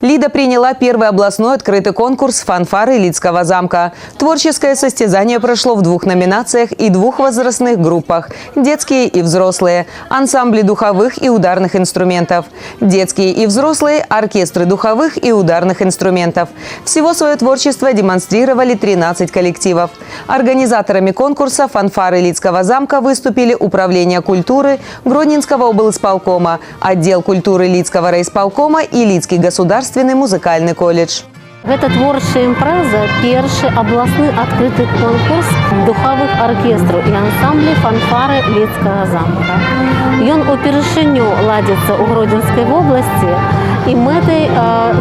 Лида приняла первый областной открытый конкурс «Фанфары Лидского замка». Творческое состязание прошло в 2 номинациях и 2 возрастных группах – детские и взрослые, ансамбли духовых и ударных инструментов. Детские и взрослые – оркестры духовых и ударных инструментов. Всего свое творчество демонстрировали 13 коллективов. Организаторами конкурса «Фанфары Лидского замка» выступили Управление культуры Гродненского облисполкома, отдел культуры Лидского райисполкома и Лидский государственный музыкальный колледж. Гэта творчая імпрэза першы абласны адкрыты конкурс духовых аркестраў і ансамблей фанфары Лідскага замка. Ён упершыню ладзіцца ў Гродзенскай вобласці і мэтай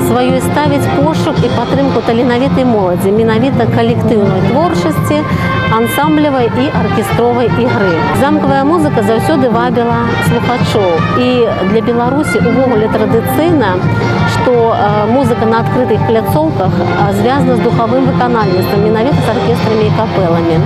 сваёй ставіць пошук і падтрымку таленавітай моладзі, менавіта калектыўнай творчасці, ансамблевай і аркестровай ігры. Замкавая музыка заўсёды вабіла слухачоў. І для Беларусі увогуле традыцыйна, што музыка на адкрытых пляцоўках звязана з духавым выканальніцтвам, менавіта з аркестрамі і капэламі.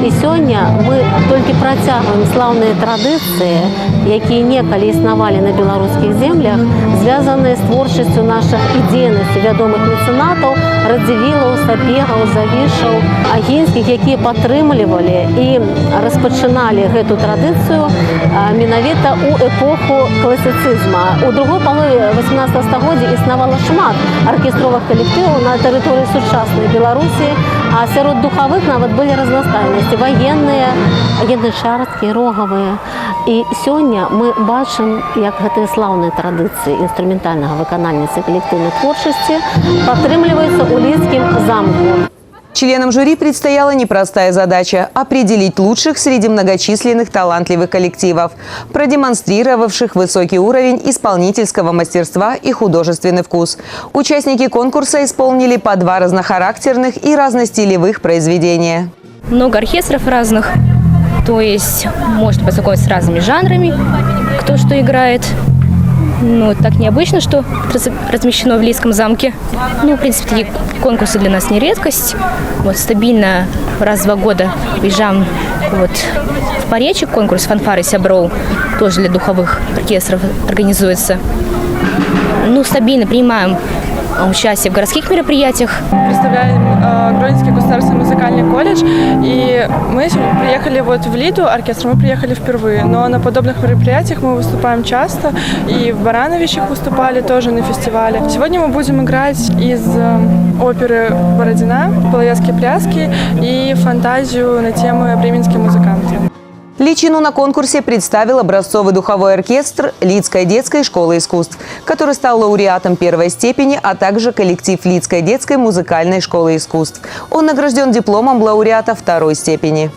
І сёння мы толькі працягваем слаўныя традыцыі, якія некалі існавалі на беларускіх землях, звязаныя з творчасцю нашых ідзейнасцю вядомых мецэнатаў, Радзівілаў, Сапегаў, Завішаў, Агінскіх, якія падтрымлівалі і распачыналі гэту традыцыю менавіта ў эпоху класіцызма. У другой палове 18 стагоддзя існавала шмат аркестровых калектываў на тэрыторыі сучаснай Беларусі, а сярод духавых нават былі разнастайнасці ваенныя, янычарскія, рогавыя. І сёння мы бачым, як гэтыя слаўныя традыцыі інструментальнага выканальніцтва калектыўнай творчасці падтрымліваюцца ў Лідскім замку. Членам жюри предстояла непростая задача – определить лучших среди многочисленных талантливых коллективов, продемонстрировавших высокий уровень исполнительского мастерства и художественный вкус. Участники конкурса исполнили по 2 разнохарактерных и разностилевых произведения. Много оркестров разных, то есть можно познакомиться с разными жанрами, кто что играет. Ну, так необычно, что размещено в Лидском замке. Ну, в принципе, такие конкурсы для нас не редкость. Вот стабильно раз в 2 года уезжаем вот в Поречье, конкурс «Фанфары Сяброу», тоже для духовых оркестров организуется. Ну, стабильно принимаем участие в городских мероприятиях. Представляем Гродненский государственный музыкальный колледж, и мы приехали вот в Лиду, оркестр, мы приехали впервые, но на подобных мероприятиях мы выступаем часто, и в Барановичах выступали тоже на фестивале. Сегодня мы будем играть из оперы Бородина, половецкие пляски и фантазию на тему «Бременские музыканты». Личину на конкурсе представил образцовый духовой оркестр Лидской детской школы искусств, который стал лауреатом 1-й степени, а также коллектив Лидской детской музыкальной школы искусств. Он награжден дипломом лауреата 2-й степени.